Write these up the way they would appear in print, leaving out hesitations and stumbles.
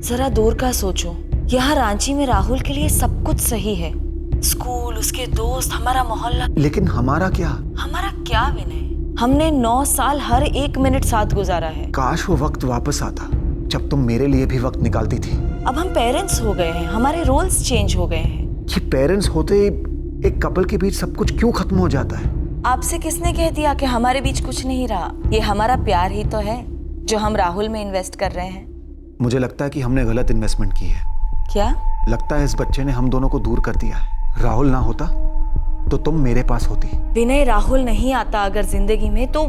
जरा दूर का सोचो। यहाँ रांची में राहुल के लिए सब कुछ सही है, स्कूल, उसके दोस्त, हमारा मोहल्ला। लेकिन हमारा क्या? हमारा क्या विनय? हमने 9 साल हर एक मिनट साथ गुजारा है। काश वो वक्त वापस आता जब तुम मेरे लिए भी वक्त निकालती थी। अब हम पेरेंट्स हो गए हैं, हमारे रोल्स चेंज हो गए हैं। ये पेरेंट्स होते एक कपल के बीच सब कुछ क्यों खत्म हो जाता है? आपसे किसने कह दिया कि हमारे बीच कुछ नहीं रहा? ये हमारा प्यार ही तो है जो हम राहुल में इन्वेस्ट कर रहे हैं। मुझे लगता है कि हमने गलत इन्वेस्टमेंट की है। क्या? लगता है इस बच्चे ने हम दोनों को दूर कर दिया है। राहुल ना होता तो तुम मेरे पास होती। विनय, राहुल नहीं आता अगर जिंदगी में तो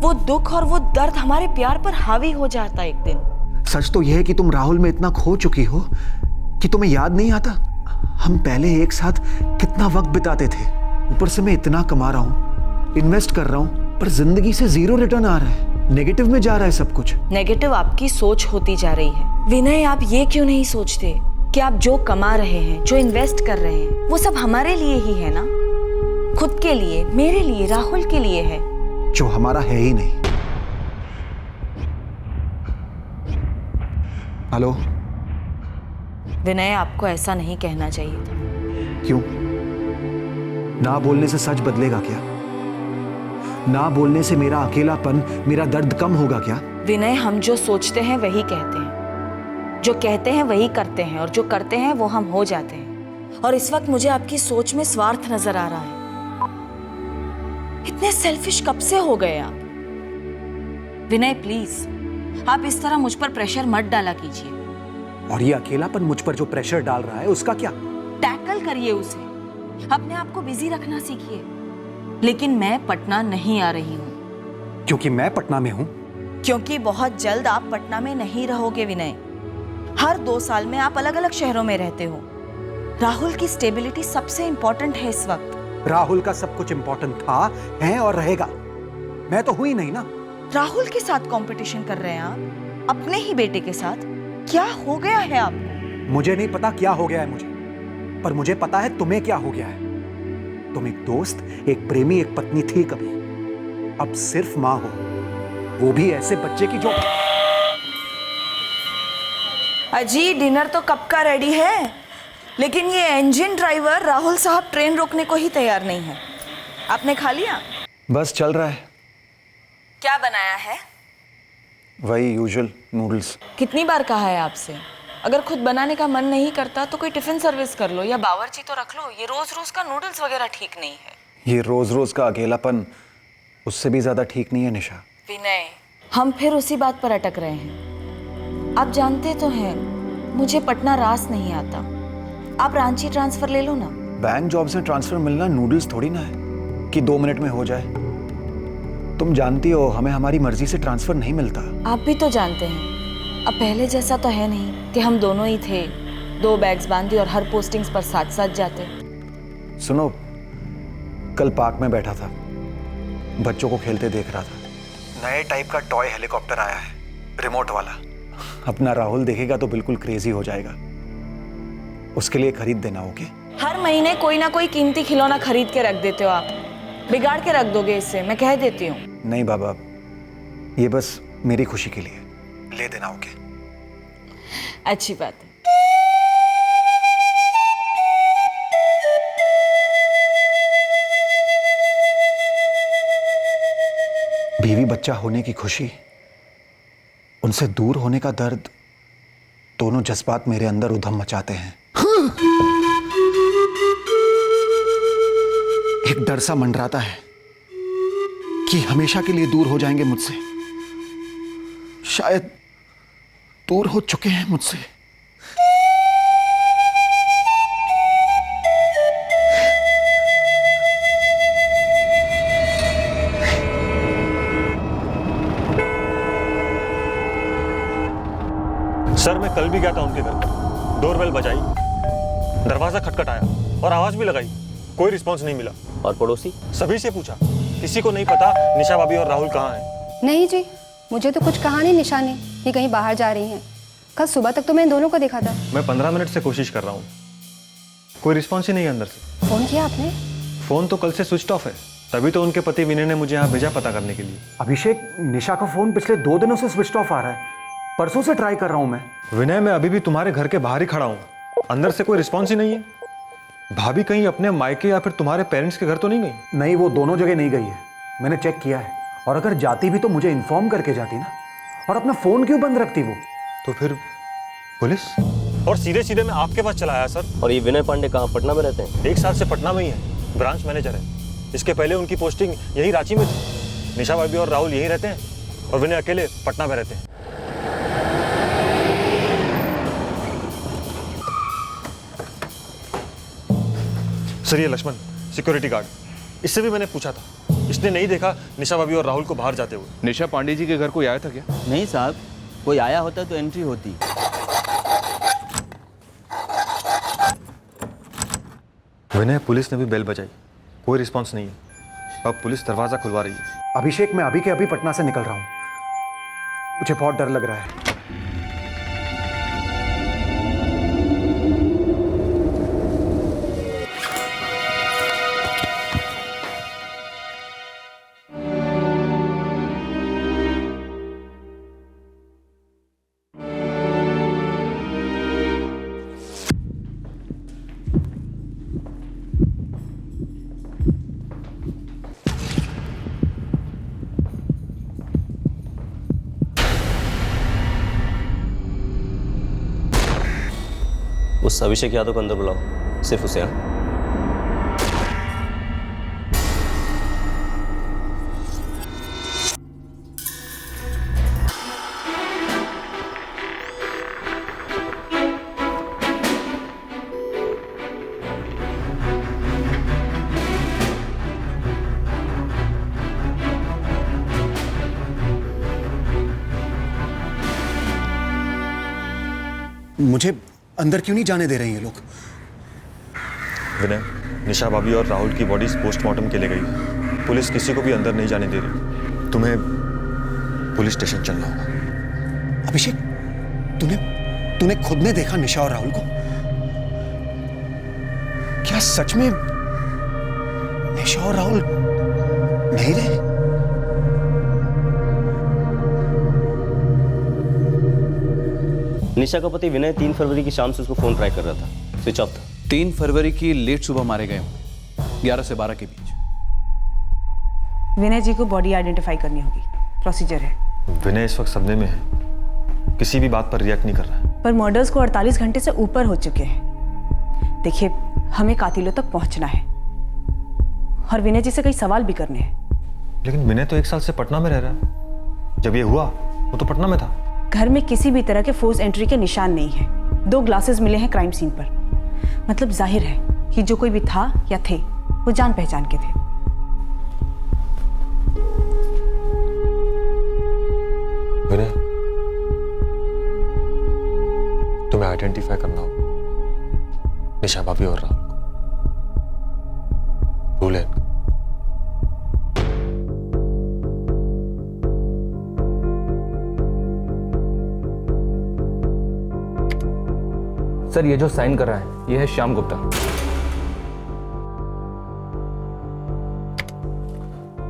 वो दुख और वो दर्द हमारे प्यार पर हावी हो जाता एक दिन। सच तो यह है कि तुम राहुल में इतना खो चुकी हो कि तुम्हें याद नहीं आता हम पहले एक साथ कितना वक्त बिताते थे। ऊपर से मैं इतना कमा रहा हूँ, इन्वेस्ट कर रहा हूँ, पर जिंदगी से 0 रिटर्न आ रहा है। नेगेटिव में जा रहा है सब कुछ। नेगेटिव आपकी सोच होती जा रही है। विनय, आप ये क्यों नहीं सोचते कि आप जो कमा रहे हैं, जो इन्वेस्ट कर रहे हैं, वो सब हमारे लिए ही है ना? खुद के लिए, मेरे लिए, राहुल के लिए है। जो हमारा है ही नहीं। हेलो विनय, आपको ऐसा नहीं कहना चाहिए था। क्यों? ना बोलने से सच बदलेगा क्या? ना बोलने से मेरा अकेलापन, मेरा दर्द कम होगा क्या? विनय, हम जो सोचते हैं वही कहते हैं, जो कहते हैं वही करते हैं, और जो करते हैं वो हम हो जाते हैं। और इस वक्त मुझे आपकी सोच में स्वार्थ नजर आ रहा है। इतने सेल्फिश कब से हो गए आप? विनय प्लीज, आप इस तरह मुझ पर प्रेशर मत डाला कीजिए। और ये अकेलापन मुझ पर जो प्रेशर डाल रहा है उसका क्या? टैकल करिए उसे, अपने आप को बिजी रखना सीखिए। लेकिन मैं पटना नहीं आ रही हूँ। क्योंकि मैं पटना में हूँ? क्योंकि बहुत जल्द आप पटना में नहीं रहोगे विनय। हर 2 साल में आप अलग अलग शहरों में रहते हो। राहुल की स्टेबिलिटी सबसे इंपॉर्टेंट है इस वक्त। राहुल का सब कुछ इंपॉर्टेंट था, है और रहेगा। मैं तो हुई नहीं ना। राहुल के साथ कंपटीशन कर रहे हैं आप, अपने ही बेटे के साथ। क्या हो गया है आपको? मुझे नहीं पता क्या हो गया है मुझे, पर मुझे पता है तुम्हें क्या हो गया है। तुम एक दोस्त, एक प्रेमी, एक पत्नी थी कभी, अब सिर्फ मां हो, वो भी ऐसे बच्चे की जो। अजी, डिनर तो कब का रेडी है, लेकिन ये इंजन ड्राइवर राहुल साहब ट्रेन रोकने को ही तैयार नहीं है। आपने खा लिया? बस चल रहा है। क्या बनाया है? वही यूजुअल नूडल्स। कितनी बार कहा है आपसे, अगर खुद बनाने का मन नहीं करता तो कोई टिफिन सर्विस कर लो या बावर्ची तो रख लो। ये रोज रोज का नूडल्स वगैरह ठीक नहीं है। ये रोज रोज का अकेलापन उससे भी ज्यादा ठीक नहीं है निशा। विनय, हम फिर उसी बात पर अटक रहे हैं। आप जानते तो हैं मुझे पटना रास नहीं आता। आप रांची ट्रांसफर ले लो ना। बैंक जॉब से ट्रांसफर मिलना नूडल्स थोड़ी ना है कि 2 मिनट में हो जाए। तुम जानती हो हमें हमारी मर्जी से ट्रांसफर नहीं मिलता। आप भी तो जानते हैं अब पहले जैसा तो है नहीं कि हम दोनों ही थे, 2 बैग्स बांधी और हर पोस्टिंग्स पर साथ साथ जाते। सुनो, कल पार्क में बैठा था, बच्चों को खेलते देख रहा था। नए टाइप का टॉय हेलीकॉप्टर आया है, रिमोट वाला। अपना राहुल देखेगा तो बिल्कुल क्रेजी हो जाएगा। उसके लिए खरीद देना। ओके? हर महीने कोई ना कोई कीमती खिलौना खरीद के रख देते हो आप। बिगाड़ के रख दोगे इससे, मैं कह देती हूँ। नहीं बाबा, ये बस मेरी खुशी के लिए। ले देना। ओके? अच्छी बात है। बीवी बच्चा होने की खुशी, उनसे दूर होने का दर्द, दोनों जज्बात मेरे अंदर उधम मचाते हैं। एक डर सा मंडराता है कि हमेशा के लिए दूर हो जाएंगे मुझसे। शायद दूर हो चुके हैं मुझसे। सर, मैं कल भी गया था उनके घर। डोरबेल बजाई, दरवाजा खटखटाया और आवाज भी लगाई, कोई रिस्पांस नहीं मिला। और पड़ोसी? सभी से पूछा, किसी को नहीं पता निशा भाभी और राहुल कहाँ हैं। नहीं जी, मुझे तो कुछ कहा नहीं निशा ने कि कहीं बाहर जा रही हैं। कल सुबह तक तो मैंने दोनों को देखा था। मैं 15 मिनट से कोशिश कर रहा हूँ, कोई रिस्पांस ही नहीं है अंदर से। फोन किया आपने? फोन तो कल से स्विच ऑफ है, तभी तो उनके पति विनय ने मुझे यहाँ भेजा पता करने के लिए। अभिषेक, निशा का फोन पिछले 2 दिनों से स्विच ऑफ आ रहा है। परसों से ट्राई कर रहा हूं मैं। विनय, मैं अभी भी तुम्हारे घर के बाहर ही खड़ा हूँ, अंदर से कोई रिस्पॉन्स ही नहीं है। भाभी कहीं अपने मायके या फिर तुम्हारे पेरेंट्स के घर तो नहीं गई? नहीं, वो दोनों जगह नहीं गई है, मैंने चेक किया है। और अगर जाती भी तो मुझे इन्फॉर्म करके जाती ना। और अपना फोन क्यों बंद रखती वो? तो फिर पुलिस? और सीधे सीधे मैं आपके पास चला आया सर। और ये विनय पांडे कहाँ, पटना में रहते हैं? 1 साल से पटना में ही है, ब्रांच मैनेजर है। इसके पहले उनकी पोस्टिंग यही रांची में थी। निशा भाभी और राहुल यहीं रहते हैं और विनय अकेले पटना में रहते हैं। सर, ये लक्ष्मण सिक्योरिटी गार्ड, इससे भी मैंने पूछा था, इसने नहीं देखा निशा भाभी और राहुल को बाहर जाते हुए। निशा पांडे जी के घर कोई आया था क्या? नहीं साहब, कोई आया होता तो एंट्री होती। विनय, पुलिस ने भी बेल बजाई, कोई रिस्पांस नहीं है। अब पुलिस दरवाजा खुलवा रही है। अभिषेक, मैं अभी के अभी पटना से निकल रहा हूं, मुझे बहुत डर लग रहा है। उस अभिषेक यादव को अंदर बुलाओ, सिर्फ उसे। हाँ, मुझे अंदर क्यों नहीं जाने दे रहे हैं ये लोग? विनय, निशा भाभी और राहुल की बॉडीज पोस्टमार्टम के लिए गई। पुलिस किसी को भी अंदर नहीं जाने दे रही। तुम्हें पुलिस स्टेशन चलना होगा। अभिषेक, तूने खुद ने देखा निशा और राहुल को? क्या सच में निशा और राहुल नहीं रहे? निशा का पति विनय 3 फरवरी की शाम से उसको फोन ट्राई कर रहा था, स्विच ऑफ था। 3 फरवरी की लेट सुबह मारे गए होंगे, 11 से 12 के बीच। विनय जी को बॉडी आइडेंटिफाई करनी होगी, प्रोसीजर है। विनय इस वक्त सदमे में है, किसी भी बात पर रिएक्ट नहीं कर रहा है। पर मर्डर्स को 48 घंटे से ऊपर हो चुके हैं। देखिए, हमें कातिलों तक पहुंचना है और विनय जी से कई सवाल भी करने हैं। लेकिन विनय तो 1 साल से पटना में रह रहा है। जब ये हुआ वो तो पटना में था। घर में किसी भी तरह के फोर्स एंट्री के निशान नहीं है। 2 ग्लासेस मिले हैं क्राइम सीन पर। मतलब जाहिर है कि जो कोई भी था या थे वो जान पहचान के थे। विनय, तुम्हें आइडेंटिफाई करना होगा निशा भाभी और राहुल को। रूल है। सर, ये जो साइन कर रहा है ये है श्याम गुप्ता।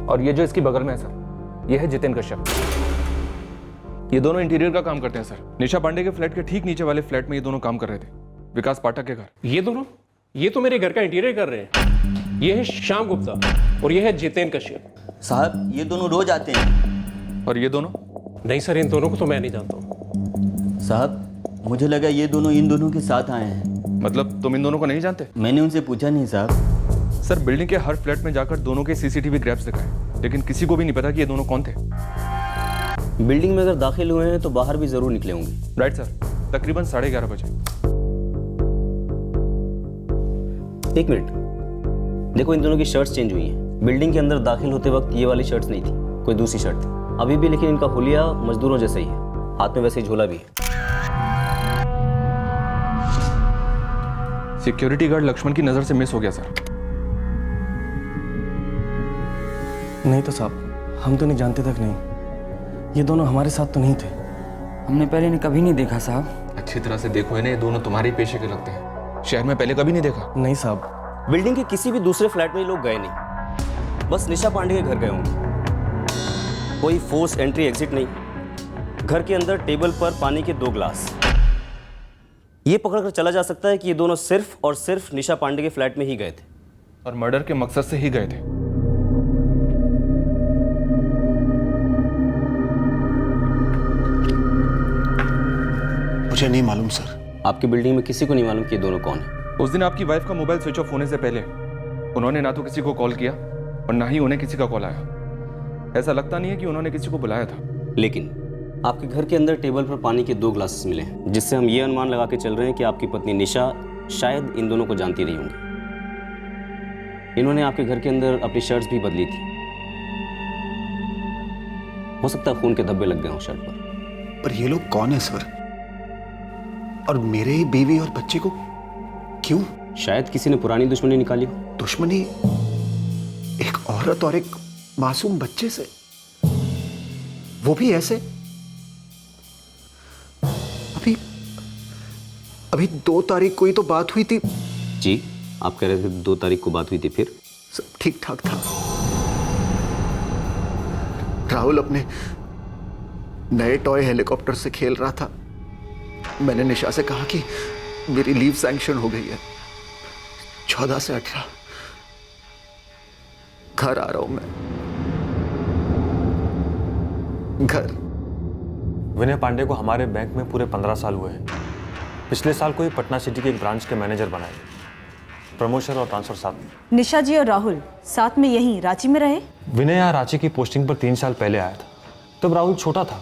और ये जो इसकी बगल में है सर, ये है जितेन कश्यप। ये दोनों इंटीरियर का काम करते हैं सर। निशा पांडे के फ्लैट के ठीक नीचे वाले फ्लैट में ये दोनों काम कर रहे थे, विकास पाठक के घर। ये दोनों? ये तो मेरे घर का इंटीरियर कर रहे हैं। ये है श्याम गुप्ता और ये है जितेन कश्यप। साहब, ये दोनों रोज आते हैं। और ये दोनों? नहीं सर, इन दोनों को तो मैं नहीं जानता हूँ। साहब, मुझे लगा ये दोनों इन दोनों के साथ आए हैं। मतलब तुम इन दोनों को नहीं जानते? मैंने उनसे पूछा नहीं साहब। सर, बिल्डिंग के हर फ्लैट में जाकर दोनों के सीसीटीवी ग्रैब्स दिखाए, लेकिन किसी को भी नहीं पता कि ये दोनों कौन थे। बिल्डिंग में अगर दाखिल हुए हैं तो बाहर भी जरूर निकले होंगे। राइट सर, तकरीबन 11:30 बजे। 1 मिनट, देखो इन दोनों की शर्ट्स चेंज हुई हैं। बिल्डिंग के अंदर दाखिल होते वक्त ये वाली शर्ट्स नहीं थी, कोई दूसरी शर्ट थी अभी भी, लेकिन इनका हुलिया मजदूरों जैसा ही है। हाथ में वैसे ही झोला भी है। सिक्योरिटी गार्ड लक्ष्मण की नजर से मिस हो गया सर। नहीं तो साहब, हम तो नहीं जानते तक नहीं। ये दोनों हमारे साथ तो नहीं थे। हमने पहले इन्हें कभी नहीं देखा साहब। अच्छी तरह से देखो इन्हें, ये दोनों तुम्हारे ही पेशे के लगते हैं। शहर में पहले कभी नहीं देखा? नहीं साहब। बिल्डिंग के किसी भी दूसरे फ्लैट में ये लोग गए नहीं, बस निशा पांडे के घर गए होंगे। कोई फोर्स एंट्री एग्जिट नहीं, घर के अंदर टेबल पर पानी के 2 ग्लास। ये पकड़कर चला जा सकता है कि ये दोनों सिर्फ और सिर्फ निशा पांडे के फ्लैट में ही गए थे और मर्डर के मकसद से ही गए थे। मुझे नहीं मालूम सर। आपकी बिल्डिंग में किसी को नहीं मालूम कि ये दोनों कौन है? उस दिन आपकी वाइफ का मोबाइल स्विच ऑफ होने से पहले उन्होंने ना तो किसी को कॉल किया और ना ही उन्हें किसी का कॉल आया। ऐसा लगता नहीं है कि उन्होंने किसी को बुलाया था। लेकिन आपके घर के अंदर टेबल पर पानी के 2 ग्लासेस मिले हैं, जिससे हम ये अनुमान लगा के चल रहे हैं कि आपकी पत्नी निशा शायद इन दोनों को जानती रही होंगी। इन्होंने आपके घर के अंदर अपनी शर्ट्स भी बदली थी। हो सकता है खून के धब्बे लग गए हों शर्ट पर। ये लोग कौन है सर? और मेरे ही बीवी और बच्चे को क्यों? शायद किसी ने पुरानी दुश्मनी निकाली हो। दुश्मनी एक औरत और एक मासूम बच्चे से, वो भी ऐसे? अभी 2 तारीख को ही तो बात हुई थी। जी, आप कह रहे थे 2 तारीख को बात हुई थी, फिर सब ठीक ठाक था। राहुल अपने नए टॉय हेलीकॉप्टर से खेल रहा था। मैंने निशा से कहा कि मेरी लीव सैंक्शन हो गई है, 14 से 18 घर आ रहा हूं मैं, घर। विनय पांडे को हमारे बैंक में पूरे 15 साल हुए हैं। पिछले साल को ही पटना सिटी के एक ब्रांच के मैनेजर बनाए। प्रमोशन और ट्रांसफर साथ में। निशा जी और राहुल साथ में यहीं रांची में रहे? विनय यहाँ रांची की पोस्टिंग पर 3 साल पहले आया था, तब राहुल छोटा था।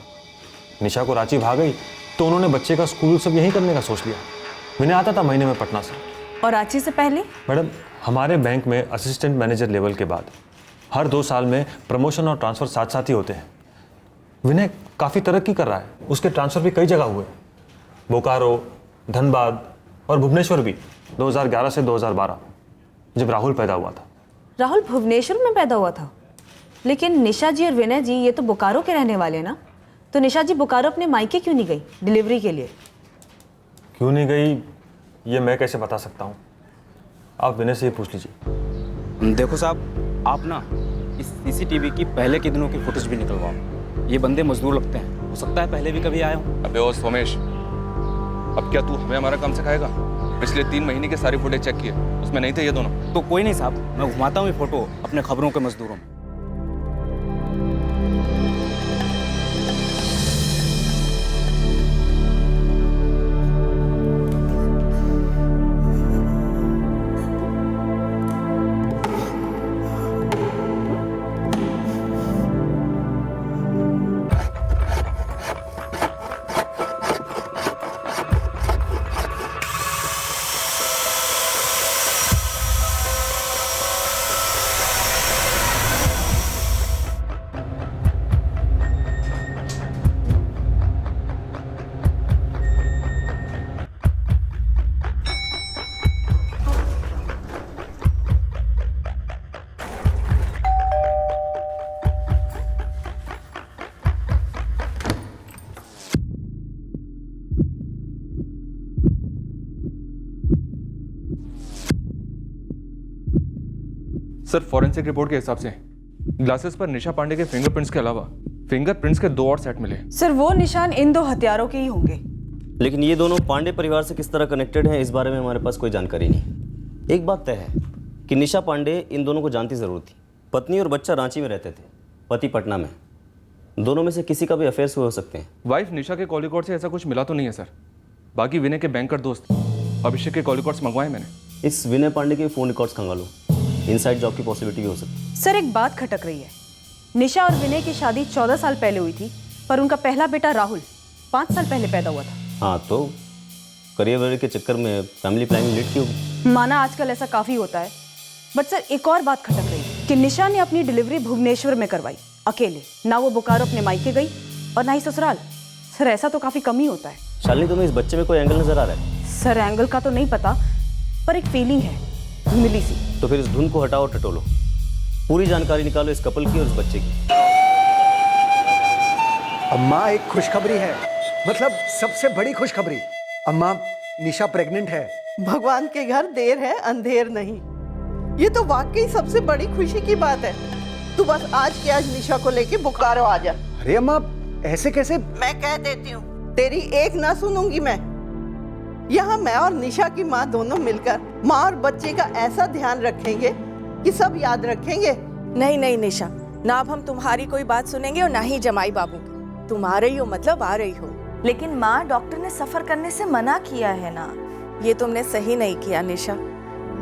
निशा को रांची भाग गई तो उन्होंने बच्चे का स्कूल सब यहीं करने का सोच लिया। विनय आता था महीने में पटना से। और रांची से पहले? मैडम, हमारे बैंक में असिस्टेंट मैनेजर लेवल के बाद हर 2 साल में प्रमोशन और ट्रांसफर साथ साथ ही होते हैं। विनय काफ़ी तरक्की कर रहा है, उसके ट्रांसफर भी कई जगह हुए, बोकारो, धनबाद और भुवनेश्वर भी। 2011 से 2012 जब राहुल पैदा हुआ था। राहुल भुवनेश्वर में पैदा हुआ था? लेकिन निशा जी और विनय जी ये तो बोकारो के रहने वाले ना, तो निशा जी बोकारो अपने मायके क्यों नहीं गई डिलीवरी के लिए? क्यों नहीं गई ये मैं कैसे बता सकता हूँ, आप विनय से ही पूछ लीजिए। देखो साहब, आप ना इस सीसीटीवी की पहले के दिनों की फुटेज भी निकलवाओ। ये बंदे मजदूर लगते हैं, हो सकता है पहले भी कभी आए हो। अबे ओ सोमेश, अब क्या तू हमें हमारा काम सिखाएगा? पिछले 3 महीने के सारी फुटेज चेक किए, उसमें नहीं थे ये दोनों। तो कोई नहीं साहब, मैं घुमाता हूँ ये फोटो अपने खबरों के मजदूरों में। सर, फॉरेंसिक रिपोर्ट के हिसाब से ग्लासेस पर निशा पांडे के फिंगरप्रिंट्स के अलावा फिंगरप्रिंट्स के 2 और सेट मिले। सर, वो निशान इन 2 हथियारों के ही होंगे। लेकिन ये दोनों पांडे परिवार से किस तरह कनेक्टेड हैं, इस बारे में हमारे पास कोई जानकारी नहीं। एक बात तय है कि निशा पांडे इन दोनों को जानती ज़रूर थी। पत्नी और बच्चा रांची में रहते थे, पति पटना में। दोनों में से किसी का भी अफेयर्स हुए हो सकते हैं। वाइफ निशा के कॉल रिकॉर्ड से ऐसा कुछ मिला तो नहीं है सर। बाकी विनय के बैंकर दोस्त अभिषेक के कॉल रिकॉर्ड्स मंगवाए मैंने। इस विनय पांडे के फ़ोन रिकॉर्ड्स खंगालो, इनसाइड जॉब की पॉसिबिलिटी भी हो सकती है। सर, एक बात खटक रही है। निशा और विनय की शादी 14 साल पहले हुई थी, पर उनका पहला बेटा राहुल 5 साल पहले पैदा हुआ था। हाँ, तो करियर वेरियर के चक्कर में फैमिली प्लानिंग लेट की होगी। माना आजकल ऐसा काफ़ी होता है, बट सर एक और बात खटक रही है कि निशा ने अपनी डिलीवरी भुवनेश्वर में करवाई अकेले। ना वो बोकारो अपने मायके गई और ना ही ससुराल। सर, ऐसा तो काफ़ी कम ही होता है। शालिनी, तुम्हें इस बच्चे में कोई एंगल नजर आ रहा है? सर, एंगल का तो नहीं पता, पर एक फीलिंग है, धुंधली सी। तो फिर इस धुन को हटाओ, टटोलो, पूरी जानकारी निकालो इस कपल की और इस बच्चे की। अम्मा, एक खुशखबरी है, मतलब सबसे बड़ी खुशखबरी। अम्मा, निशा प्रेग्नेंट है। भगवान के घर देर है अंधेर नहीं। ये तो वाकई सबसे बड़ी खुशी की बात है। तू बस आज के आज निशा को लेके बोकारो आ जा। अरे अम्मा, ऐसे कैसे? मैं कह देती हूँ, तेरी एक ना सुनूंगी मैं। यहाँ मैं और निशा की माँ दोनों मिलकर माँ और बच्चे का ऐसा ध्यान रखेंगे कि सब याद रखेंगे। नहीं नहीं निशा, ना अब हम तुम्हारी कोई बात सुनेंगे और ना ही जमाई बाबू की। तुम आ रही हो मतलब आ रही हो। लेकिन माँ, डॉक्टर ने सफर करने से मना किया है ना। ये तुमने सही नहीं किया निशा।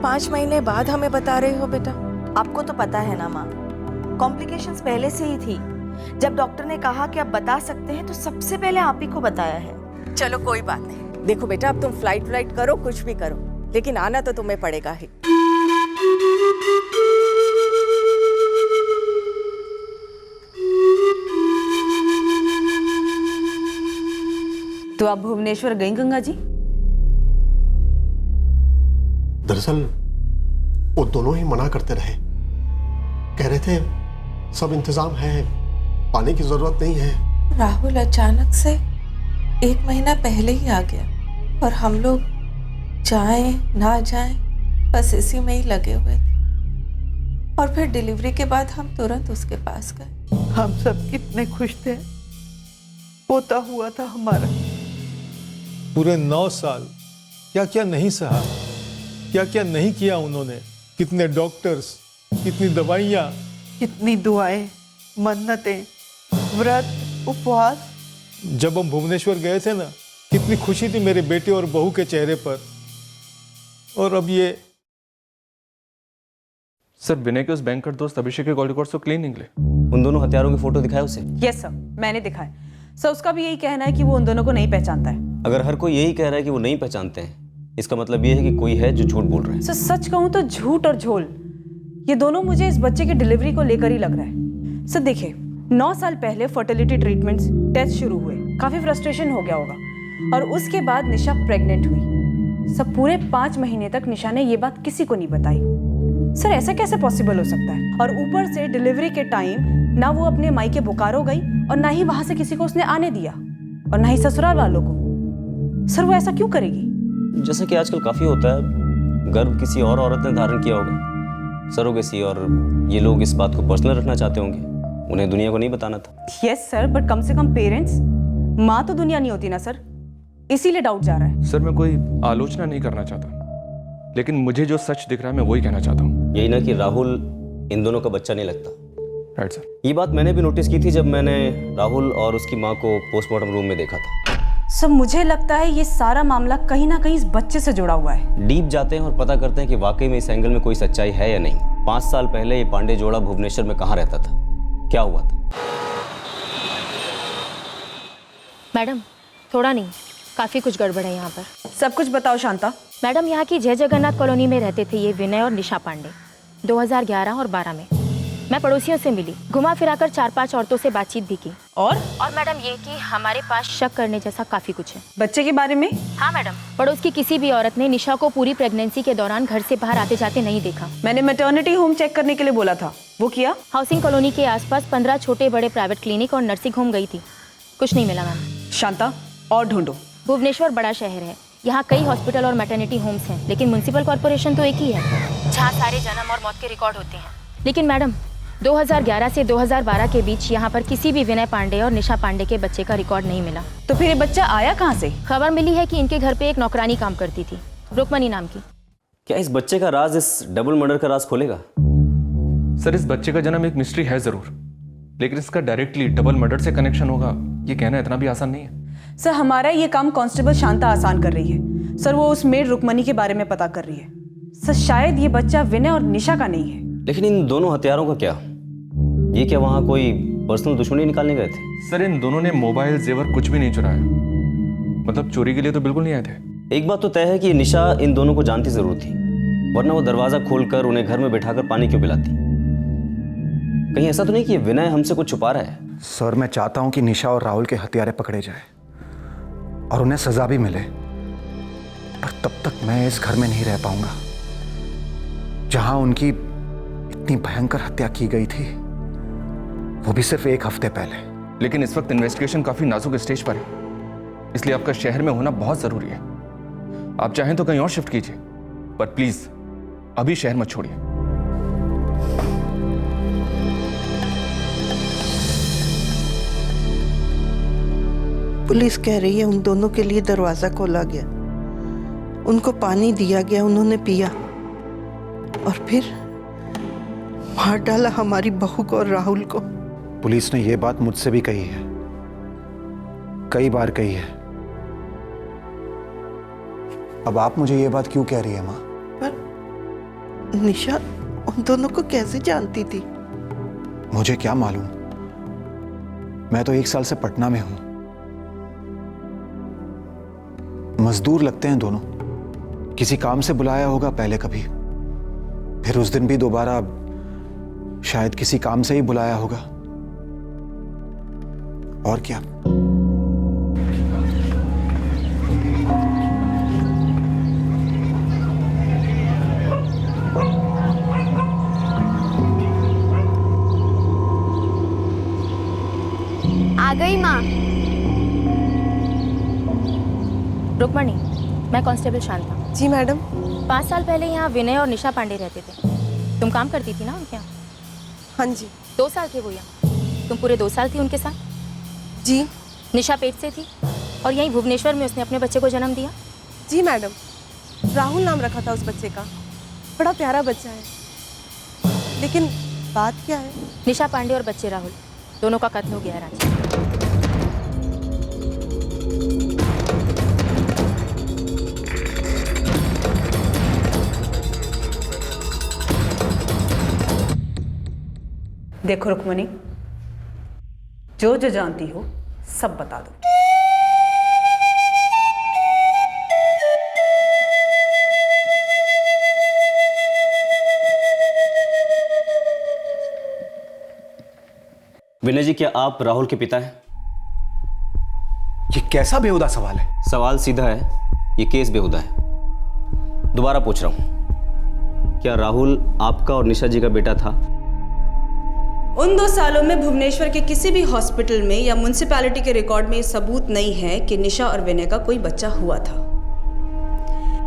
5 महीने बाद हमें बता रही हो बेटा। आपको तो पता है ना माँ, कॉम्प्लिकेशंस पहले से ही थी। जब डॉक्टर ने कहा कि आप बता सकते हैं तो सबसे पहले आप ही को बताया है। चलो कोई बात नहीं। देखो बेटा, अब तुम फ्लाइट करो, कुछ भी करो, लेकिन आना तो तुम्हें पड़ेगा ही। तो आप भुवनेश्वर गई गंगा जी? दरअसल वो दोनों ही मना करते रहे, कह रहे थे सब इंतजाम है, पानी की जरूरत नहीं है। राहुल अचानक से 1 महीना पहले ही आ गया और हम लोग जाएं ना जाएं बस इसी में ही लगे हुए थे। और फिर डिलीवरी के बाद हम तुरंत उसके पास गए। हम सब कितने खुश थे, पोता हुआ था हमारा। पूरे 9 साल क्या क्या नहीं सहा, क्या क्या नहीं किया उन्होंने। कितने डॉक्टर्स, कितनी दवाइयाँ, कितनी दुआएं, मन्नतें, व्रत, उपवास। जब हम भुवनेश्वर गए थे ना, कितनी खुशी थी मेरे बेटे और बहू के चेहरे पर। और अब ये। सर, विनय के उस बैंक का दोस्त अभिषेक के कॉल रिकॉर्ड्स तो क्लीन निकले। उन दोनों हत्यारों की फोटो दिखाए उसे? यस सर, मैंने दिखाया। सर उसका भी यही कहना है कि वो उन दोनों को नहीं पहचानता है। अगर हर कोई यही कह रहा है कि वो नहीं पहचानते हैं, इसका मतलब ये है कि कोई है जो झूठ बोल रहा है। सर सच कहूं तो झूठ और झोल, ये दोनों मुझे इस बच्चे की डिलीवरी को लेकर ही लग रहा है। सर देखिए, 9 साल पहले फर्टिलिटी ट्रीटमेंट्स, टेस्ट शुरू हुए, काफी फ्रस्ट्रेशन हो गया होगा और उसके बाद निशा प्रेग्नेंट हुई। सब पूरे 5 महीने तक निशा ने ये बात किसी को नहीं बताई। सर ऐसा कैसे पॉसिबल हो सकता है? और ऊपर से डिलीवरी के टाइम ना वो अपने मायके बोकारो गई और ना ही वहां से किसी को उसने आने दिया और ना ही ससुराल वालों को। सर वो ऐसा क्यों करेगी? जैसा कि आजकल काफी होता है, गर्भ किसी और औरत ने धारण किया होगा, सरोगेसी, और ये लोग इस बात को पर्सनल रखना चाहते होंगे, उन्हें दुनिया को नहीं बताना था। यस सर, बट कम से कम पेरेंट्स, माँ तो दुनिया नहीं होती ना सर, इसीलिए डाउट जा रहा है। सर मैं कोई आलोचना नहीं करना चाहता, लेकिन मुझे जो सच दिख रहा है मैं वही कहना चाहता हूँ। यही ना कि राहुल इन दोनों का बच्चा नहीं लगता। Right sir. ये बात मैंने भी नोटिस की थी जब मैंने राहुल और उसकी माँ को पोस्टमार्टम रूम में देखा था। सर मुझे लगता है ये सारा मामला कहीं ना कहीं इस बच्चे से जुड़ा हुआ है। डीप जाते हैं और पता करते हैं कि वाकई में इस एंगल में कोई सच्चाई है या नहीं। 5 साल पहले ये पांडे जोड़ा भुवनेश्वर में कहाँ रहता था, क्या हुआ था? मैडम थोड़ा नहीं, काफ़ी कुछ गड़बड़ है यहाँ पर। सब कुछ बताओ शांता। मैडम यहाँ की जय जगन्नाथ कॉलोनी में रहते थे ये विनय और निशा पांडे। 2011 और 12 में मैं पड़ोसियों से मिली, घुमा फिराकर 4-5 औरतों से बातचीत भी की। और मैडम ये कि हमारे पास शक करने जैसा काफ़ी कुछ है। बच्चे के बारे में? हाँ मैडम, पड़ोस की किसी भी औरत ने निशा को पूरी प्रेगनेंसी के दौरान घर से बाहर आते जाते नहीं देखा। मैंने मैटर्निटी होम चेक करने के लिए बोला था, वो किया? हाउसिंग कॉलोनी के आसपास 15 छोटे बड़े प्राइवेट क्लिनिक और नर्सिंग होम गई थी, कुछ नहीं मिला मैम। शांता और ढूंढो। भुवनेश्वर बड़ा शहर है, यहाँ कई हॉस्पिटल और मैटर्निटी होम्स हैं, लेकिन म्युनिसिपल कॉर्पोरेशन तो एक ही है जहाँ सारे जन्म और मौत के रिकॉर्ड होते हैं। लेकिन मैडम 2011 से 2012 के बीच यहाँ पर किसी भी विनय पांडे और निशा पांडे के बच्चे का रिकॉर्ड नहीं मिला। तो फिर ये बच्चा आया कहाँ से? खबर मिली है कि इनके घर पे एक नौकरानी काम करती थी, रुक्मणी नाम की। क्या इस बच्चे का राज इस डबल मर्डर का राज खोलेगा? सर इस बच्चे का जन्म एक मिस्ट्री है जरूर, लेकिन इसका डायरेक्टली डबल मर्डर से कनेक्शन होगा ये कहना इतना भी आसान नहीं है। सर हमारा ये काम कांस्टेबल शांता आसान कर रही है। सर वो उस मेड रुक्मणी के बारे में पता कर रही है। सर शायद ये बच्चा विनय और निशा का नहीं है। लेकिन इन दोनों हत्यारों का क्या? ये क्या वहाँ कोई पर्सनल दुश्मनी निकालने गए थे? सर इन दोनों ने मोबाइल जेवर कुछ भी नहीं चुराया, मतलब चोरी के लिए तो बिल्कुल नहीं आए थे। एक बात तो तय है कि निशा इन दोनों को जानती जरूर थी, वरना वो दरवाजा खोलकर उन्हें घर में बैठाकर पानी क्यों पिलाती? कहीं ऐसा तो नहीं कि विनय हमसे कुछ छुपा रहा है? सर मैं चाहता हूं कि निशा और राहुल के हत्यारे पकड़े जाए और उन्हें सजा भी मिले, पर तब तक मैं इस घर में नहीं रह पाऊंगा जहां उनकी इतनी भयंकर हत्या की गई थी, वो भी सिर्फ 1 हफ्ते पहले। लेकिन इस वक्त इन्वेस्टिगेशन काफी नाजुक स्टेज पर है, इसलिए आपका शहर में होना बहुत जरूरी है। आप चाहें तो कहीं और शिफ्ट कीजिए, पर प्लीज अभी शहर मत छोड़िए। पुलिस कह रही है उन दोनों के लिए दरवाजा खोला गया, उनको पानी दिया गया, उन्होंने पिया और फिर मार डाला हमारी बहू को और राहुल को। पुलिस ने यह बात मुझसे भी कही है, कई बार कही है। अब आप मुझे ये बात क्यों कह रही है माँ? पर निशा उन दोनों को कैसे जानती थी? मुझे क्या मालूम, मैं तो 1 साल से पटना में हूं। मजदूर लगते हैं दोनों, किसी काम से बुलाया होगा पहले कभी, फिर उस दिन भी दोबारा शायद किसी काम से ही बुलाया होगा, और क्या। आ गई माँ। रुक्मणी, मैं कांस्टेबल शांता। जी मैडम। 5 साल पहले यहाँ विनय और निशा पांडे रहते थे। तुम काम करती थी ना उनके यहाँ? हाँ जी। 2 साल थे वो यहाँ। तुम पूरे 2 साल थी उनके साथ? जी। निशा पेट से थी और यहीं भुवनेश्वर में उसने अपने बच्चे को जन्म दिया? जी मैडम। राहुल नाम रखा था उस बच्चे का, बड़ा प्यारा बच्चा है। लेकिन बात क्या है? निशा पांडे और बच्चे राहुल दोनों का कत्ल हो गया है रांची। देखो रुक्मणी, जो जो जानती हो सब बता दो। विनय जी, क्या आप राहुल के पिता हैं? ये कैसा बेहुदा सवाल है? सवाल सीधा है, ये केस बेहुदा है। दोबारा पूछ रहा हूं, क्या राहुल आपका और निशा जी का बेटा था? उन 2 सालों में भुवनेश्वर के किसी भी हॉस्पिटल में या म्युनिसिपैलिटी के रिकॉर्ड में सबूत नहीं है कि निशा और विनय का कोई बच्चा हुआ था।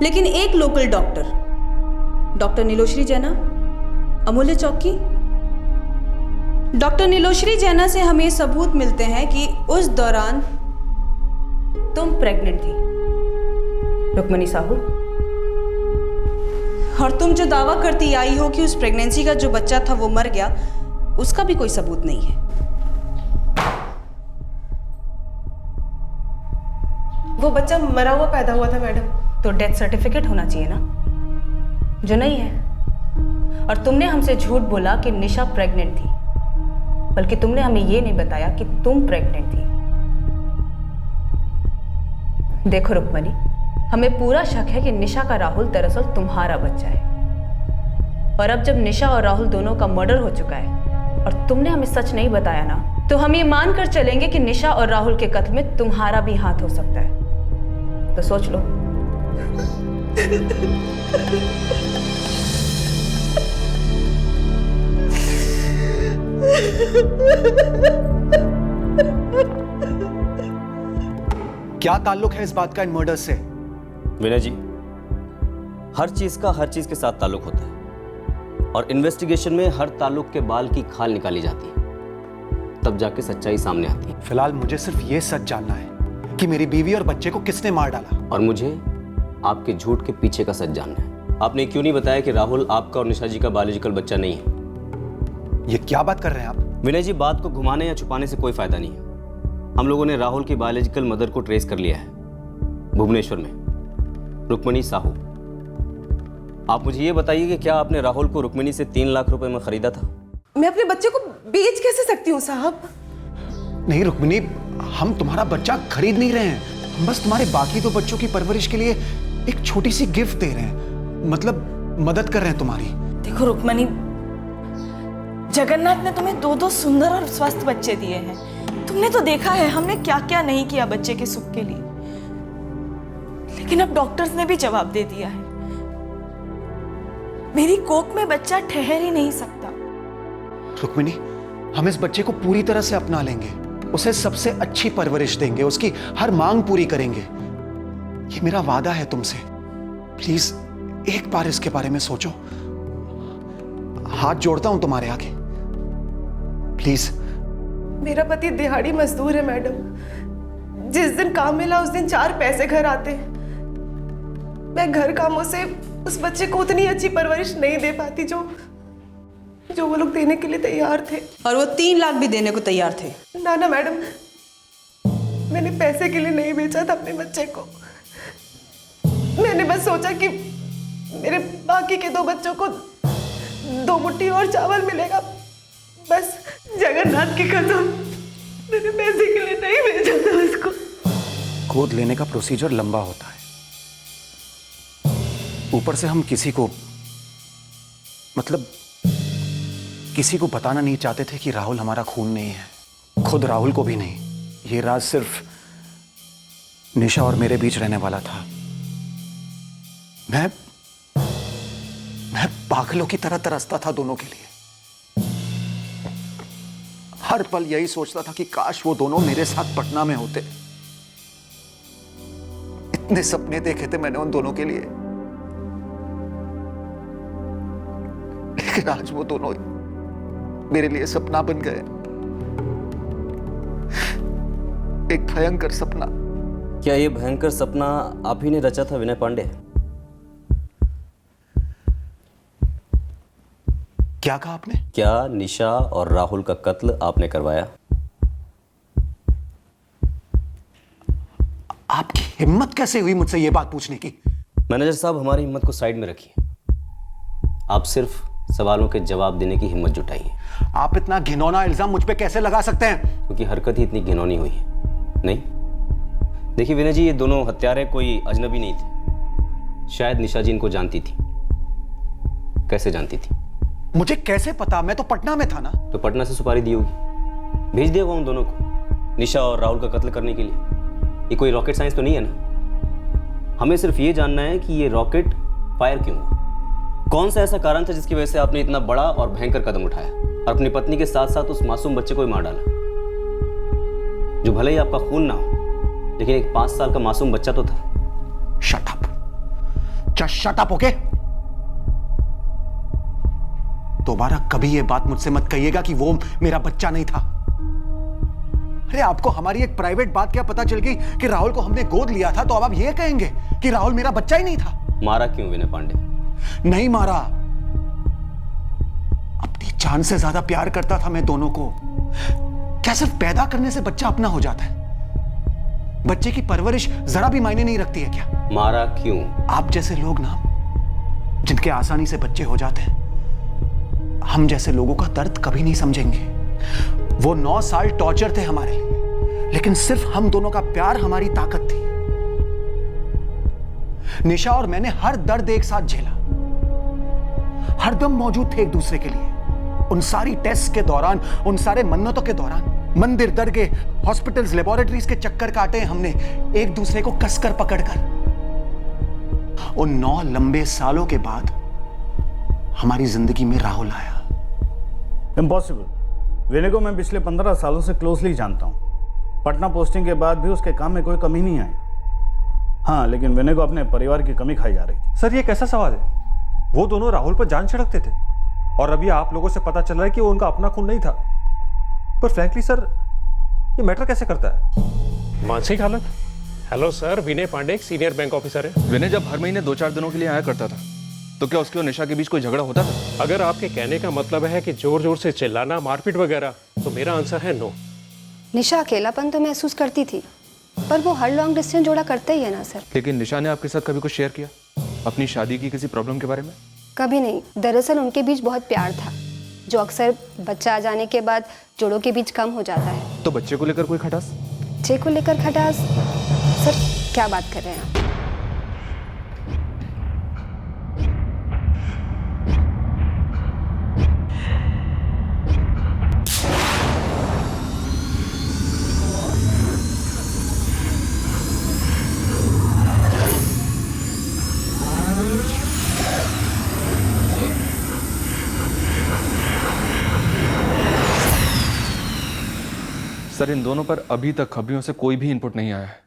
लेकिन एक लोकल डॉक्टर नीलोश्री जैना, अमूल्य चौक की डॉक्टर नीलोश्री जैना से हमें सबूत मिलते हैं कि उस दौरान तुम प्रेग्नेंट थी, रुक्मणी साहू। और तुम जो दावा करती आई हो कि उस प्रेगनेंसी का जो बच्चा था वो मर गया, उसका भी कोई सबूत नहीं है। वो बच्चा मरा हुआ पैदा हुआ था मैडम। तो डेथ सर्टिफिकेट होना चाहिए ना, जो नहीं है। और तुमने हमसे झूठ बोला कि निशा प्रेग्नेंट थी, बल्कि तुमने हमें ये नहीं बताया कि तुम प्रेग्नेंट थी। देखो रुक्मणी, हमें पूरा शक है कि निशा का राहुल दरअसल तुम्हारा बच्चा है। और अब जब निशा और राहुल दोनों का मर्डर हो चुका है और तुमने हमें सच नहीं बताया ना, तो हम ये मानकर चलेंगे कि निशा और राहुल के कत्ल में तुम्हारा भी हाथ हो सकता है। तो सोच लो। क्या ताल्लुक है इस बात का इन मर्डर्स से? विनय जी, हर चीज के साथ ताल्लुक होता है और इन्वेस्टिगेशन में हर ताल्लुक के बाल की खाल निकाली जाती है, तब जाके सच्चाई सामने आती है। फिलहाल मुझे सिर्फ ये सच जानना है कि मेरी बीवी और बच्चे को किसने मार डाला। और मुझे आपके झूठ के पीछे का सच जानना है। आपने क्यों नहीं बताया कि राहुल आपका और निशा जी का बायोलॉजिकल बच्चा नहीं है? ये क्या बात कर रहे हैं आप? विनय जी, बात को घुमाने या छुपाने से कोई फायदा नहीं है। हम लोगों ने राहुल की बायोलॉजिकल मदर को ट्रेस कर लिया है भुवनेश्वर में, रुक्मणी साहू। आप मुझे ये बताइए कि क्या आपने राहुल को रुक्मणी से 3 लाख रुपए में खरीदा था? मैं अपने बच्चे को बेच कैसे सकती हूँ साहब? नहीं रुक्मिणी, हम तुम्हारा बच्चा खरीद नहीं रहे हैं, हम बस तुम्हारे बाकी 2 बच्चों की परवरिश के लिए एक छोटी सी गिफ्ट दे रहे हैं, मतलब मदद कर रहे हैं तुम्हारी। देखो रुक्मणी, जगन्नाथ ने तुम्हें 2 सुंदर और स्वस्थ बच्चे दिए हैं। तुमने तो देखा है हमने क्या क्या नहीं किया बच्चे के सुख के लिए। लेकिन अब डॉक्टर्स ने भी जवाब दे दिया है, मेरी कोख में बच्चा ठहर ही नहीं सकता। रुक्मिणी, हम इस बच्चे को पूरी तरह से अपना लेंगे, उसे सबसे अच्छी परवरिश देंगे, उसकी हर मांग पूरी करेंगे। ये मेरा वादा है तुमसे। प्लीज एक बार इसके बारे में सोचो। हाथ जोड़ता हूं तुम्हारे आगे, प्लीज। मेरा पति दिहाड़ी मजदूर है मैडम, जिस दिन काम मिला उस दिन 4 पैसे घर आते। मैं घर कामों से उस बच्चे को उतनी अच्छी परवरिश नहीं दे पाती जो वो लोग देने के लिए तैयार थे। और वो 3 लाख भी देने को तैयार थे। ना मैडम, मैंने पैसे के लिए नहीं बेचा था अपने बच्चे को। मैंने बस सोचा कि मेरे बाकी के 2 बच्चों को 2 मुट्ठी और चावल मिलेगा, बस। जगन्नाथ की कसम, मैंने पैसे के लिए नहीं भेजा था उसको। गोद लेने का प्रोसीजर लंबा होता है, ऊपर से हम किसी को बताना नहीं चाहते थे कि राहुल हमारा खून नहीं है, खुद राहुल को भी नहीं। ये राज सिर्फ निशा और मेरे बीच रहने वाला था। मैं पागलों की तरह तरसता था दोनों के लिए। हर पल यही सोचता था कि काश वो दोनों मेरे साथ पटना में होते। इतने सपने देखे थे मैंने उन दोनों के लिए, लेकिन आज वो दोनों मेरे लिए सपना बन गए। एक भयंकर सपना। क्या ये भयंकर सपना आप ही ने रचा था विनय पांडे? क्या कहा आपने? क्या निशा और राहुल का कत्ल आपने करवाया? आपकी हिम्मत कैसे हुई मुझसे ये बात पूछने की? मैनेजर साहब, हमारी हिम्मत को साइड में रखिए। आप सिर्फ सवालों के जवाब देने की हिम्मत जुटाइए। आप इतना घिनौना इल्जाम मुझ पे कैसे लगा सकते हैं? क्योंकि हरकत ही इतनी घिनौनी हुई है। नहीं, देखिए विनय जी, ये दोनों हत्यारे कोई अजनबी नहीं थे। शायद निशा जी इनको जानती थी। कैसे जानती थी? मुझे कैसे पता? मैं तो पटना में था ना। तो पटना से सुपारी दी होगी, भेज दिया होगा उन दोनों को निशा और राहुल का कत्ल करने के लिए। ये कोई रॉकेट साइंस तो नहीं है ना। हमें सिर्फ ये जानना है कि ये रॉकेट फायर क्यों हुआ, कौन सा ऐसा कारण था जिसकी वजह से आपने इतना बड़ा और भयंकर कदम उठाया और अपनी पत्नी के साथ साथ उस मासूम बच्चे को ही मार डाला, जो भले ही आपका खून ना हो, लेकिन एक 5 साल का मासूम बच्चा तो था। Shut up, just shut up, okay? दोबारा कभी ये बात मुझसे मत कहिएगा कि वो मेरा बच्चा नहीं था। अरे आपको हमारी एक प्राइवेट बात क्या पता चल गई कि राहुल को हमने गोद लिया था, तो अब आप ये कहेंगे कि राहुल मेरा बच्चा ही नहीं था? मारा क्यों विनय पांडे? नहीं मारा, अपनी जान से ज्यादा प्यार करता था मैं दोनों को। क्या सिर्फ पैदा करने से बच्चा अपना हो जाता है? बच्चे की परवरिश जरा भी मायने नहीं रखती है क्या? मारा क्यों? आप जैसे लोग ना, जिनके आसानी से बच्चे हो जाते हैं, हम जैसे लोगों का दर्द कभी नहीं समझेंगे। वो 9 साल टॉर्चर थे हमारे लिए, लेकिन सिर्फ हम दोनों का प्यार हमारी ताकत थी। निशा और मैंने हर दर्द एक साथ झेला, हरदम मौजूद थे एक दूसरे के लिए। उन सारी टेस्ट के दौरान, उन सारे मन्नतों के दौरान, मंदिर, दरगाह, हॉस्पिटल्स, लेबोरेटरीज के चक्कर काटे हमने एक दूसरे को कसकर पकड़कर। उन 9 लंबे सालों के बाद हमारी जिंदगी में राहुल आया। इम्पॉसिबल। विनय को मैं पिछले 15 सालों से क्लोजली जानता हूँ। पटना पोस्टिंग के बाद भी उसके काम में कोई कमी नहीं आई। हाँ, लेकिन विनय को अपने परिवार की कमी खाई जा रही थी। सर, ये कैसा सवाल है? वो दोनों राहुल पर जान छिड़कते थे और अभी आप लोगों से पता चल रहा है कि वो उनका अपना खून नहीं था। पर फ्रैंकली सर, ये मैटर कैसे करता है? मानसिक हालत। हेलो सर, विनय पांडे एक सीनियर बैंक ऑफिसर है। विनय जब हर महीने 2-4 दिनों के लिए आया करता था, तो क्या उसके और निशा के बीच कोई झगड़ा होता था? अगर आपके कहने का मतलब है कि जोर जोर से चिल्लाना, मारपीट वगैरह, तो मेरा आंसर है नो। निशा अकेलापन तो महसूस करती थी, पर वो हर लॉन्ग डिस्टेंस जोड़ा करता ही है ना सर। लेकिन निशा ने आपके साथ कभी कुछ शेयर किया अपनी शादी की किसी प्रॉब्लम के बारे में? कभी नहीं। दरअसल उनके बीच बहुत प्यार था, जो अक्सर बच्चा आ जाने के बाद जोड़ों के बीच कम हो जाता है। तो बच्चे को लेकर कोई खटास? बच्चे को लेकर खटास? सर क्या बात कर रहे हैं आप? सर, इन दोनों पर अभी तक खबरियों से कोई भी इनपुट नहीं आया है।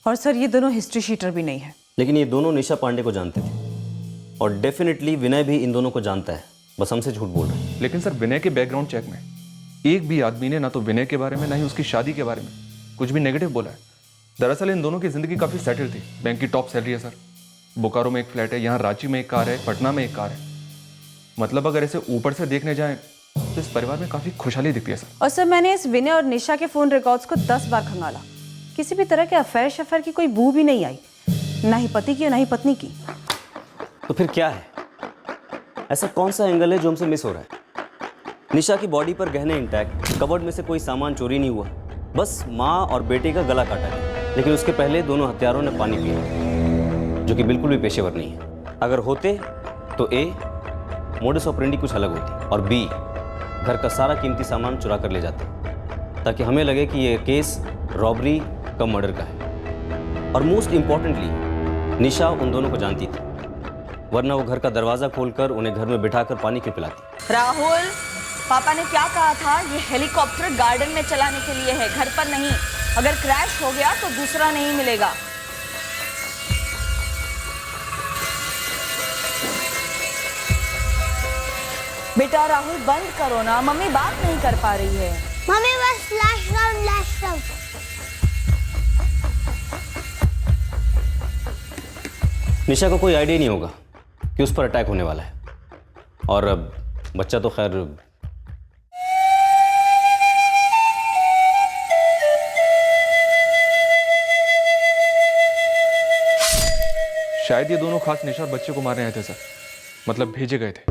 और सर, ये दोनों हिस्ट्री शीटर भी नहीं है। लेकिन ये दोनों निशा पांडे को जानते थे और डेफिनेटली विनय भी इन दोनों को जानता है, बस हमसे झूठ बोल रहे हैं। लेकिन सर, विनय के बैकग्राउंड चेक में एक भी आदमी ने ना तो विनय के बारे में ना ही उसकी शादी के बारे में कुछ भी नेगेटिव बोला है। दरअसल इन दोनों की जिंदगी काफी सेटल थी। बैंक की टॉप सैलरी है सर, बोकारो में एक फ्लैट है, यहाँ रांची में एक कार है, पटना में एक कार है। मतलब अगर ऐसे ऊपर से देखने जाएं तो इस परिवार में काफी खुशहाली दिखती है सर। और सर मैंने इस विनय और निशा के फोन रिकॉर्ड्स को 10 बार खंगाला, किसी भी तरह के अफेयर शफेयर की कोई बू भी नहीं आई, ना ही पति की और ना ही पत्नी की। तो फिर क्या है? ऐसा कौन सा एंगल है जो हमसे मिस हो रहा है? निशा की बॉडी पर गहने इंटैक्ट, कबर्ड में से कोई सामान चोरी नहीं हुआ, बस माँ और बेटे का गला काटा गया। लेकिन उसके पहले दोनों हत्यारों ने पानी पिया, जो कि बिल्कुल भी पेशेवर नहीं है। अगर होते तो ए, मोडस ऑपरेंडी कुछ अलग होती, और बी, घर का सारा कीमती सामान चुरा कर ले जाते, ताकि हमें लगे कि ये केस रॉबरी कम मर्डर का है। और मोस्ट इम्पॉर्टेंटली निशा उन दोनों को जानती थी, वरना वो घर का दरवाज़ा खोलकर उन्हें घर में बिठाकर पानी क्यों पिलाती? राहुल, पापा ने क्या कहा था? ये हेलीकॉप्टर गार्डन में चलाने के लिए है, घर पर नहीं। अगर क्रैश हो गया तो दूसरा नहीं मिलेगा। बेटा राहुल बंद करो ना, मम्मी बात नहीं कर पा रही है। मम्मी बस लास्ट राउंड। निशा को कोई आइडिया नहीं होगा कि उस पर अटैक होने वाला है, और अब बच्चा तो खैर शायद ये दोनों खास निशा और बच्चे को मारने आए थे सर, मतलब भेजे गए थे।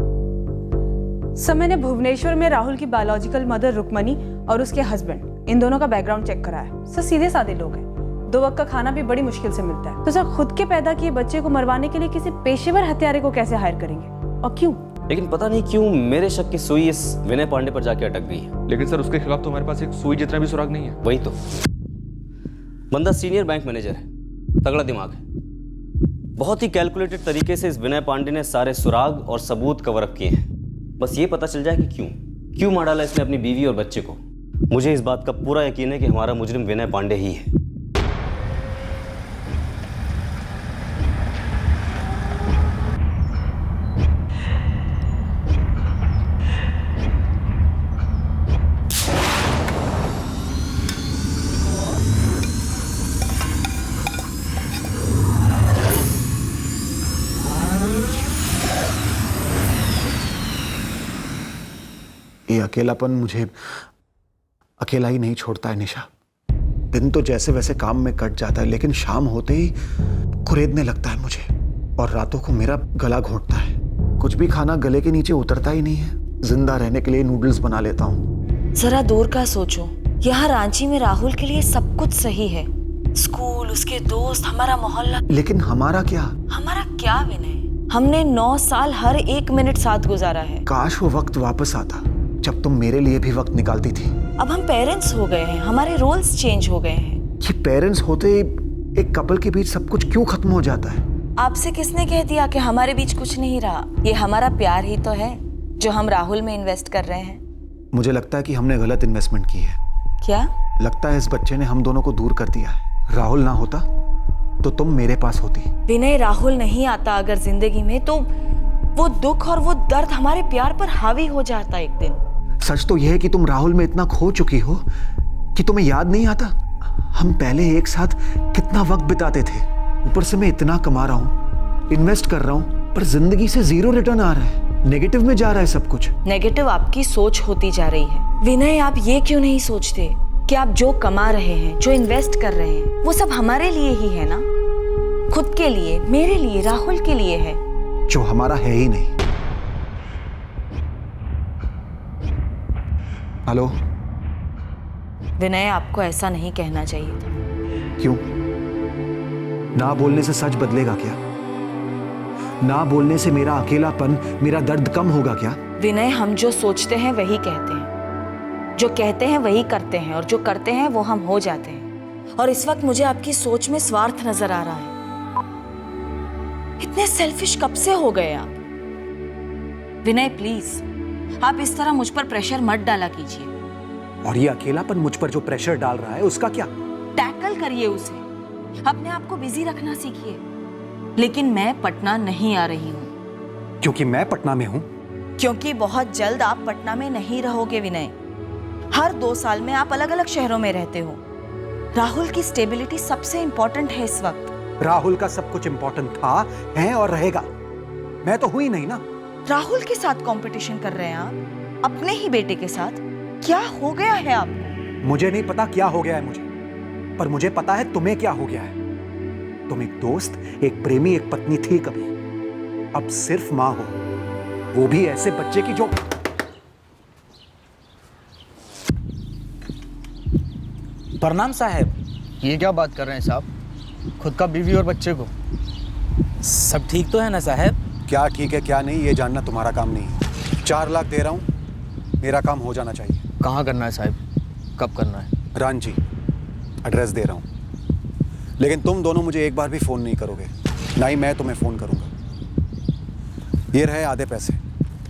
सर मैंने भुवनेश्वर में राहुल की बायोलॉजिकल मदर रुक्मणी और उसके हस्बैंड, इन दोनों का बैकग्राउंड चेक कराया। सर सीधे साधे लोग हैं, 2 वक्त का खाना भी बड़ी मुश्किल से मिलता है। तो सर खुद के पैदा किए बच्चे को मरवाने के लिए किसी पेशेवर हत्यारे को कैसे हायर करेंगे, और क्यों? लेकिन पता नहीं क्यों मेरे शक की सुई इस विनय पांडे पर जाके अटक गई है। लेकिन सर उसके खिलाफ तो हमारे पास एक सुई जितना भी सुराग नहीं है। वही तो, बंदा सीनियर बैंक मैनेजर है, तगड़ा दिमाग है। बहुत ही कैलकुलेटेड तरीके से इस विनय पांडे ने सारे सुराग और सबूत कवर अप किए हैं। बस ये पता चल जाए कि क्यों मार डाला इसने अपनी बीवी और बच्चे को। मुझे इस बात का पूरा यकीन है कि हमारा मुजरिम विनय पांडे ही है। ये अकेलापन मुझे अकेला ही नहीं छोड़ता है निशा। दिन तो जैसे वैसे काम में कट जाता है, लेकिन शाम होते ही कुरेदने लगता है मुझे, और रातों को मेरा गला घोंटता है। कुछ भी खाना गले के नीचे उतरता ही नहीं है। जिंदा रहने के लिए नूडल्स बना लेता हूँ। जरा दूर का सोचो, यहाँ रांची में राहुल के लिए सब कुछ सही है, स्कूल, उसके दोस्त, हमारा मोहल्ला। लेकिन हमारा क्या? हमारा क्या विनय? हमने 9 साल हर 1 मिनट साथ गुजारा है। काश वो वक्त वापस आता जब तुम मेरे लिए भी वक्त निकालती थी। अब हम पेरेंट्स हो गए हैं, हमारे रोल्स चेंज हो गए हैं। ये पेरेंट्स होते ही एक कपल के बीच सब कुछ क्यों खत्म हो जाता है? आपसे किसने कह दिया कि हमारे बीच कुछ नहीं रहा? ये हमारा प्यार ही तो है जो हम राहुल में इन्वेस्ट कर रहे हैं। मुझे लगता है कि हमने गलत इन्वेस्टमेंट की है। क्या? लगता है इस बच्चे ने हम दोनों को दूर कर दिया है। राहुल ना होता तो तुम मेरे पास होती। विनय राहुल नहीं आता अगर जिंदगी में, तो वो दुख और वो दर्द हमारे प्यार पर हावी हो जाता एक दिन। सच तो यह है कि तुम राहुल में इतना खो चुकी हो कि तुम्हें याद नहीं आता हम पहले एक साथ कितना वक्त बिताते थे। ऊपर से मैं इतना कमा रहा हूँ, इन्वेस्ट कर रहा हूँ, पर जिंदगी से 0 रिटर्न आ रहा है। नेगेटिव में जा रहा है सब कुछ। नेगेटिव आपकी सोच होती जा रही है। विनय, आप ये क्यों नहीं सोचते कि आप जो कमा रहे हैं, जो इन्वेस्ट कर रहे हैं, वो सब हमारे लिए ही है ना? खुद के लिए, मेरे लिए, राहुल के लिए है। जो हमारा है ही नहीं। हेलो विनय, आपको ऐसा नहीं कहना चाहिए था। क्यों? ना बोलने से सच बदलेगा क्या? ना बोलने से मेरा अकेलापन, मेरा दर्द कम होगा क्या? विनय, हम जो सोचते हैं वही कहते हैं, जो कहते हैं वही करते हैं, और जो करते हैं वो हम हो जाते हैं। और इस वक्त मुझे आपकी सोच में स्वार्थ नजर आ रहा है। इतने सेल्फिश कब से हो गए आप? विनय प्लीज, आप इस तरह मुझ पर प्रेशर मत डाला कीजिए। और ये अकेलापन मुझ पर जो प्रेशर डाल रहा है उसका क्या? टैकल करिए उसे, अपने आप को बिजी रखना सीखिए। लेकिन मैं पटना नहीं आ रही हूँ। क्योंकि मैं पटना में हूँ? क्योंकि बहुत जल्द आप पटना में नहीं रहोगे विनय। हर 2 साल में आप अलग अलग शहरों में रहते हो। राहुल की स्टेबिलिटी सबसे इंपॉर्टेंट है इस वक्त। राहुल का सब कुछ इंपॉर्टेंट था, है और रहेगा। मैं तो हुई नहीं ना। राहुल के साथ कंपटीशन कर रहे हैं आप, अपने ही बेटे के साथ। क्या हो गया है आपको? मुझे नहीं पता क्या हो गया है मुझे, पर मुझे पता है तुम्हें क्या हो गया है। तुम एक दोस्त, एक प्रेमी, एक पत्नी थी कभी, अब सिर्फ मां हो, वो भी ऐसे बच्चे की जो। प्रणाम साहब। ये क्या बात कर रहे हैं साहब? खुद का बीवी और बच्चे को। सब ठीक तो है ना साहब? क्या ठीक है क्या नहीं ये जानना तुम्हारा काम नहीं है। 4 लाख दे रहा हूं, मेरा काम हो जाना चाहिए। कहाँ करना है साहब? कब करना है? रांची, एड्रेस दे रहा हूं, लेकिन तुम दोनों मुझे एक बार भी फोन नहीं करोगे, ना ही मैं तुम्हें फोन करूंगा। ये रहे आधे पैसे,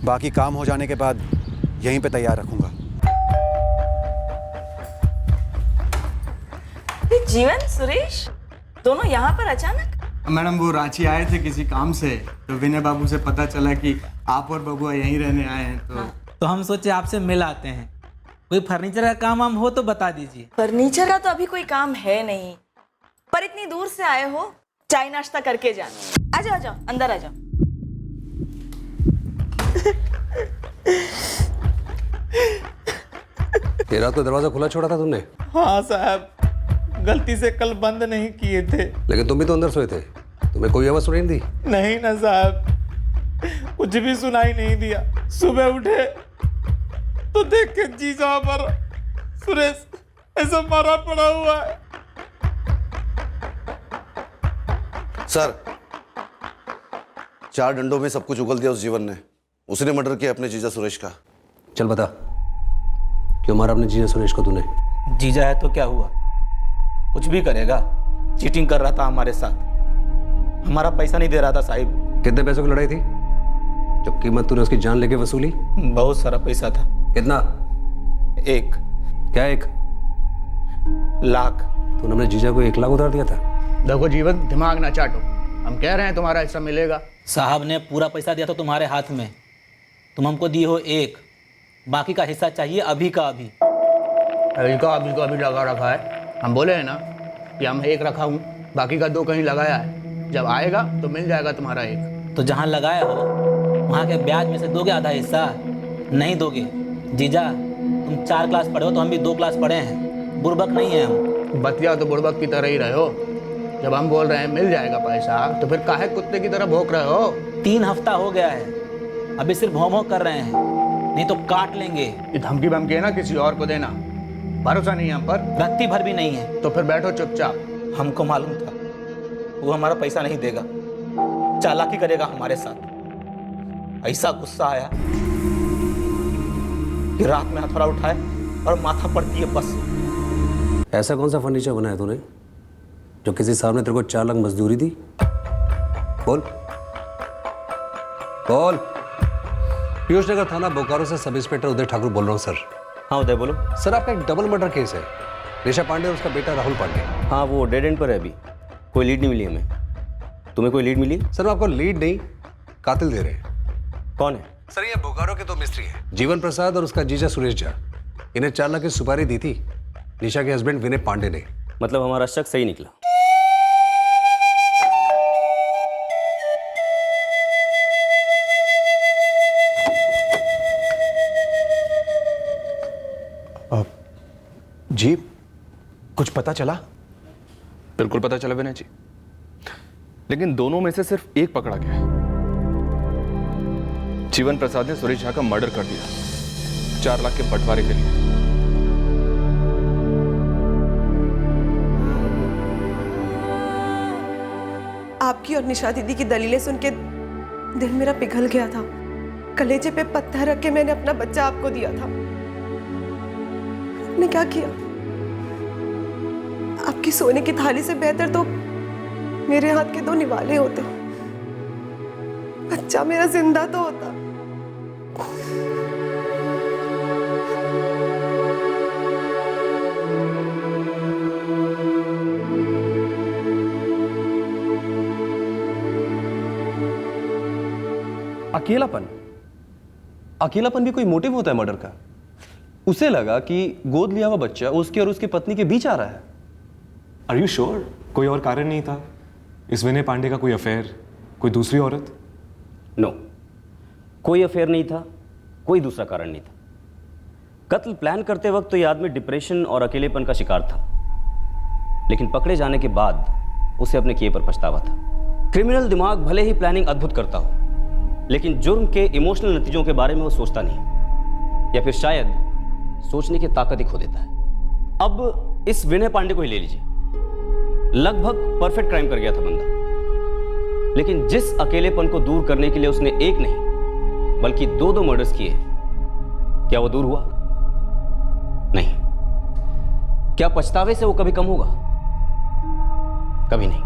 बाकी काम हो जाने के बाद यहीं पे तैयार रखूंगा। जीवन, सुरेश, दोनों यहाँ पर अचानक? मैडम वो रांची आए थे किसी काम से, तो विनय बाबू से पता चला कि आप और बबुआ यहीं रहने आए हैं, तो हम सोचे आपसे मिल आते हैं। कोई फर्नीचर का काम वाम हो तो बता दीजिए। फर्नीचर का तो अभी कोई काम है नहीं, पर इतनी दूर से आए हो, चाय नाश्ता करके जाना। आ जाओ अंदर आ जाओ। तेरा तो दरवाजा खुला छोड़ा था तुमने? हाँ साहब, गलती से कल बंद नहीं किए थे। लेकिन तुम भी तो अंदर सोए थे, तुम्हें कोई आवाज सुनाई नहीं दी? नहीं ना साहब, कुछ भी सुनाई नहीं दिया। सुबह उठे तो देख के जीजा पर सुरेश ऐसा मारा पड़ा हुआ है। सर, 4 डंडों में सब कुछ उगल दिया उस जीवन ने। उसने मर्डर किया अपने जीजा सुरेश का। चल बता, क्यों मारा अपने जीजा सुरेश को तूने? जीजा है तो क्या हुआ, कुछ भी करेगा। चीटिंग कर रहा था हमारे साथ, हमारा पैसा नहीं दे रहा था साहिब। कितने पैसों की लड़ाई थी? जो कीमत तूने उसकी जान लेके वसूली? बहुत सारा पैसा था। कितना? 1 क्या 1 लाख? तूने अपने जीजा को 1 लाख उधार दिया था? देखो जीवन, दिमाग ना चाटो, हम कह रहे हैं तुम्हारा हिस्सा मिलेगा। साहब ने पूरा पैसा दिया था तुम्हारे हाथ में, तुम हमको दिए हो 1, बाकी का हिस्सा चाहिए अभी का अभी। अभी का अभी लगा रखा है। हम बोले हैं ना कि हम 1 रखा हूँ, बाकी का 2 कहीं लगाया है। जब आएगा तो मिल जाएगा तुम्हारा 1। तो जहाँ लगाया हो वहाँ के ब्याज में से दोगे आधा हिस्सा? नहीं दोगे जीजा, तुम 4 क्लास पढ़े हो तो हम भी 2 क्लास पढ़े हैं, बुड़बक नहीं है हम। बतिया तो बुड़बक की तरह ही रहे हो। जब हम बोल रहे हैं मिल जाएगा पैसा, तो फिर काहे कुत्ते की तरह भौंक रहे हो? 3 हफ्ता हो गया है, अभी सिर्फ भौं कर रहे हैं, नहीं तो काट लेंगे। ये धमकी बमकी है ना किसी और को देना, भरोसा नहीं है हम पर। रत्ती भर भी नहीं है। तो फिर बैठो चुपचाप। हमको मालूम था वो हमारा पैसा नहीं देगा, चालाकी करेगा हमारे साथ। ऐसा गुस्सा आया कि रात में हथौड़ा उठाए और माथा पड़ती है बस। ऐसा कौन सा फर्नीचर बनाया तूने जो किसी साहब ने तेरे को 4 लाख मजदूरी दी? बोल बोल। पीयूष नगर थाना बोकारो से सब इंस्पेक्टर उदय ठाकुर बोल रहा हूँ सर। हाँ उदय बोलो। सर आपका एक डबल मर्डर केस है, निशा पांडे और उसका बेटा राहुल पांडे। हाँ वो डेड एंड पर है, अभी कोई लीड नहीं मिली हमें। तुम्हें कोई लीड मिली? सर आपको लीड नहीं, कातिल दे रहे हैं। कौन है? सर ये बोकारो के 2 मिस्त्री हैं, जीवन प्रसाद और उसका जीजा सुरेश झा। इन्हें 4 लाख की सुपारी दी थी निशा के हस्बैंड विनय पांडे ने। मतलब हमारा शक सही निकला। जी कुछ पता चला? बिल्कुल पता चला विनय जी, लेकिन दोनों में से सिर्फ एक पकड़ा गया है। जीवन प्रसाद ने सुरेश झा का मर्डर कर दिया 4 लाख के बंटवारे के लिए। आपकी और निशा दीदी की दलीलें सुन के दिल मेरा पिघल गया था। कलेजे पे पत्थर रख के मैंने अपना बच्चा आपको दिया था। आपने क्या किया? आपकी सोने की थाली से बेहतर तो मेरे हाथ के 2 निवाले होते, बच्चा मेरा जिंदा तो होता। अकेलापन भी कोई मोटिव होता है मर्डर का? उसे लगा कि गोद लिया हुआ बच्चा उसके और उसकी पत्नी के बीच आ रहा है, आर यू श्योर कोई और कारण नहीं था? इस विनय पांडे का कोई अफेयर, कोई दूसरी औरत? नो, कोई अफेयर नहीं था, कोई दूसरा कारण नहीं था। कत्ल प्लान करते वक्त तो ये आदमी डिप्रेशन और अकेलेपन का शिकार था, लेकिन पकड़े जाने के बाद उसे अपने किए पर पछतावा था। क्रिमिनल दिमाग भले ही प्लानिंग अद्भुत करता हो, लेकिन जुर्म के इमोशनल नतीजों के बारे में वो सोचता नहीं, या फिर शायद सोचने की ताकत ही खो देता है। अब इस विनय पांडे को ही ले लीजिए, लगभग परफेक्ट क्राइम कर गया था बंदा, लेकिन जिस अकेलेपन को दूर करने के लिए उसने एक नहीं बल्कि दो मर्डर्स किए, क्या वो दूर हुआ? नहीं। क्या पछतावे से वो कभी कम होगा? कभी नहीं।